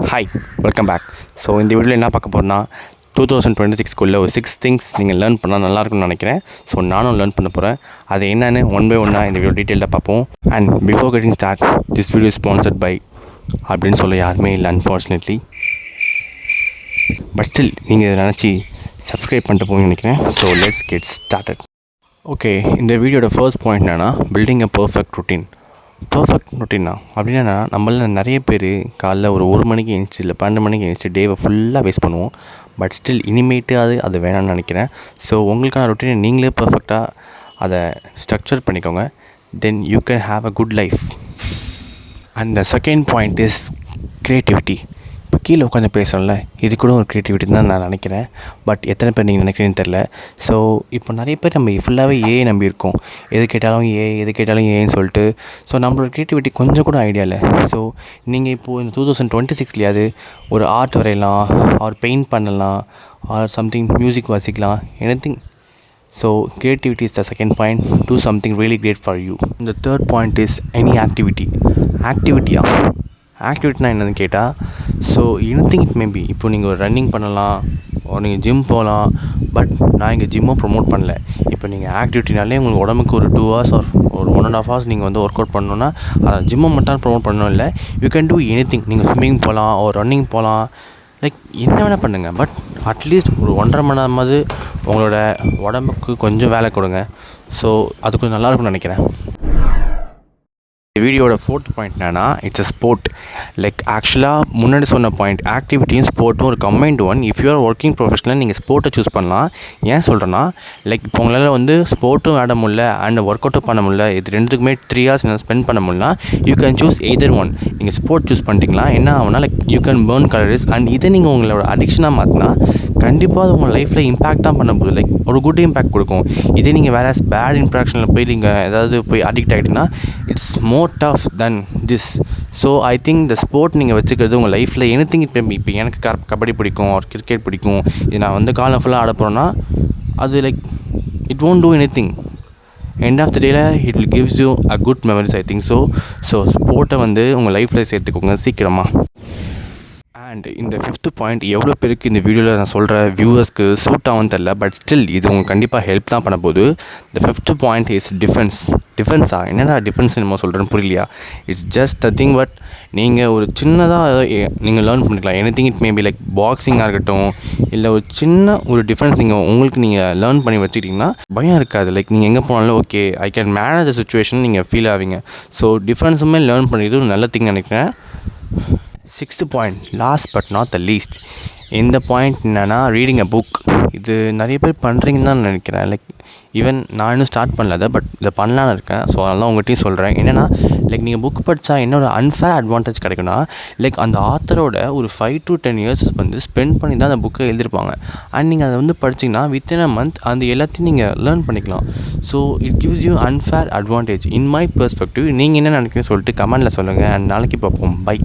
Hi, welcome back. So இந்த வீடியோவில் என்ன பார்க்க போகிறோன்னா 2026 ஒரு 6 திங்ஸ் நீங்கள் லேர்ன் பண்ணால் நல்லாயிருக்கும்னு நினைக்கிறேன். ஸோ நானும் லேர்ன் பண்ண போகிறேன். அது என்னென்னு ஒன் பை ஒன்னாக இந்த வீடியோ டீட்டெயிலாக பார்ப்போம். And before getting start, this video sponsored by அப்படின்னு சொல்ல யாருமே இல்லை அன்ஃபார்ச்சுனேட்லி. பட் ஸ்டில் நீங்கள் இதை நினச்சி சப்ஸ்கிரைப் பண்ணிட்டு போகணும்னு நினைக்கிறேன். So let's get started. Okay, இந்த வீடியோட ஃபர்ஸ்ட் பாயிண்ட் என்னென்னா building a perfect routine. Perfect ரொட்டீனா அப்படின்னா நம்மள நிறைய பேர் காலைல ஒரு மணிக்கு எழுந்துச்சு இல்லை 12 மணிக்கு எழுந்துச்சு டேவை ஃபுல்லாக வேஸ்ட் பண்ணுவோம். பட் ஸ்டில் இனிமேட்டு அது வேணாம்னு நினைக்கிறேன். ஸோ உங்களுக்கான ரொட்டீனை நீங்களே பர்ஃபெக்டாக அதை ஸ்ட்ரக்சர் பண்ணிக்கோங்க. Then you can have a good life. And the second point is creativity. இப்போ கீழே உட்காந்து பேசுகிறோம்ல, இது கூட ஒரு க்ரியேட்டிவிட்டி தான் நான் நினைக்கிறேன். பட் எத்தனை பேர் நீங்கள் நினைக்கிறீங்கன்னு தெரில. ஸோ இப்போ நிறைய பேர் நம்ம ஃபுல்லாகவே ஏஐ நம்பியிருக்கோம். எது கேட்டாலும் ஏன்னு சொல்லிட்டு. ஸோ நம்மளோட க்ரியேட்டிவிட்டி கொஞ்சம் கூட ஐடியா இல்லை. ஸோ நீங்கள் இப்போது இந்த 2026 ஒரு ஆர்ட் வரையலாம், ஆர் பெயிண்ட் பண்ணலாம், ஆர் சம்திங் மியூசிக் வாசிக்கலாம், anything. So creativity is the second point. Do something really great for you. The third point is any activity. ஆக்டிவிட்டினா என்னன்னு கேட்டால், ஸோ எனிதிங் இட் மேபி. இப்போ நீங்கள் ஒரு ரன்னிங் பண்ணலாம், நீங்கள் ஜிம் போகலாம். பட் நான் இங்கே ஜிம்மை ப்ரொமோட் பண்ணல. இப்போ நீங்கள் ஆக்டிவிட்டினாலே உங்களுக்கு உடம்புக்கு ஒரு 2 hours ஒரு 1.5 hours நீங்கள் வந்து ஒர்க் அவுட் பண்ணணுன்னா அதை ஜிம்மை மட்டும் ப்ரொமோட் பண்ணணும் இல்லை. You can do anything. நீங்கள் ஸ்விம்மிங் போகலாம், ஒரு ரன்னிங் போகலாம், லைக் என்ன வேணால் பண்ணுங்கள். பட் அட்லீஸ்ட் ஒரு 1.5 மணி நேரமாவது உங்களோட உடம்புக்கு கொஞ்சம் வேலை கொடுங்க. ஸோ அது கொஞ்சம் நல்லாயிருக்கும்னு நினைக்கிறேன். வீடியோட ஃபோர்த் பாயிண்ட் என்னன்னா, இட்ஸ் அ ஸ்போர்ட். லைக் ஆக்சுவலாக முன்னாடி சொன்ன பாயிண்ட் ஆக்டிவிட்டியும் ஸ்போர்ட்டும் ஒரு combined one. If you are working professional நீங்கள் ஸ்போர்ட்டை சூஸ் பண்ணலாம். ஏன் சொல்கிறேன்னா, லைக் இப்போ உங்களால் வந்து ஸ்போர்ட்டும் ஆட முடியல அண்ட் ஒர்க் அவுட்டும் பண்ண முடியல, இது ரெண்டுத்துக்குமே 3 hours ஸ்பெண்ட் பண்ண முடியல, you can choose either one. நீங்கள் ஸ்போர்ட் சூஸ் பண்ணிட்டீங்களா என்ன ஆகுனா, like you can burn calories. அண்ட் இதை நீங்கள் உங்களோட அடிக்ஷனாக மாற்றினா கண்டிப்பாக அது உங்கள் லைஃப்பில் இம்பேக்ட் தான் பண்ண போகுது. லைக் ஒரு குட் இம்பேக்ட் கொடுக்கும். இதே நீங்கள் வேறு பேட் இம்ப்ராக்ஷனில் போய் நீங்கள் ஏதாவது போய் அடிக்ட் ஆகிட்டிங்கன்னா it's more tough than this. So I think இந்த ஸ்போர்ட் நீங்கள் வச்சுக்கிறது உங்கள் லைஃப்பில் எனிதிங் இட் மேபி. இப்போ எனக்கு கபடி பிடிக்கும், ஒரு கிரிக்கெட் பிடிக்கும், இது நான் வந்து காலம் ஃபுல்லாக ஆட போகிறேன்னா அது like it won't do anything. End of the டேல இட் will gives you a good memories I think so. So ஸ்போர்ட்டை வந்து உங்கள் லைஃப்பில் சேர்த்துக்கோங்க சீக்கிரமாக. அண்ட் இந்த 5th பாயிண்ட் எவ்வளோ பேருக்கு இந்த வீடியோவில் நான் சொல்கிற வியூவர்ஸ்க்கு சூட் ஆகும்னு தெரில. பட் ஸ்டில் இது உங்களுக்கு கண்டிப்பாக ஹெல்ப் தான் பண்ண போகுது. த 5th பாயிண்ட் இஸ் டிஃபென்ஸா என்னடா டிஃபென்ஸ் நம்ம சொல்கிறேன்னு புரியலையா? It's just the thing. But நீங்கள் ஒரு சின்னதாக நீங்கள் லேர்ன் பண்ணிக்கலாம். எனிதிங் இட் மேபி லைக் பாக்ஸிங்காக இருக்கட்டும், இல்லை ஒரு சின்ன ஒரு டிஃபென்ஸ் நீங்கள் லேர்ன் பண்ணி வச்சுக்கிட்டிங்கன்னா பயம் இருக்காது. லைக் நீங்கள் எங்கே போனாலும் okay I can manage the situation நீங்கள் ஃபீல் ஆவீங்க. ஸோ டிஃபென்ஸுமே லேர்ன் பண்ணிக்கிறது ஒரு நல்ல திங் நினைக்கிறேன். 6th point, last but not the least. இந்த பாயிண்ட் என்னென்னா ரீடிங் அ புக். இது நிறைய பேர் பண்ணுறீங்கன்னு தான் நினைக்கிறேன். லைக் ஈவன் நான் இன்னும் ஸ்டார்ட் பண்ணல, பட் இதை பண்ணலான்னு இருக்கேன். ஸோ அதெல்லாம் உங்கள்கிட்டையும் சொல்கிறேன். என்னென்னா லைக் நீங்கள் புக் படித்தா என்ன ஒரு அன்ஃபேர் அட்வான்டேஜ் கிடைக்குன்னா, லைக் அந்த ஆத்தரோட ஒரு 5 to 10 years வந்து ஸ்பெண்ட் பண்ணி தான் அந்த புக்கை எழுதியிருப்பாங்க. அண்ட் நீங்கள் அதை வந்து படிச்சிங்கன்னா வித்தின் அ மந்த் அந்த எல்லாத்தையும் நீங்கள் லேர்ன் பண்ணிக்கலாம். So it gives you unfair advantage in my perspective. நீங்கள் என்ன நினைக்கிறீங்கன்னு சொல்லிட்டு கமெண்டில் சொல்லுங்கள். அண்ட் நாளைக்கு பார்ப்போம். பை.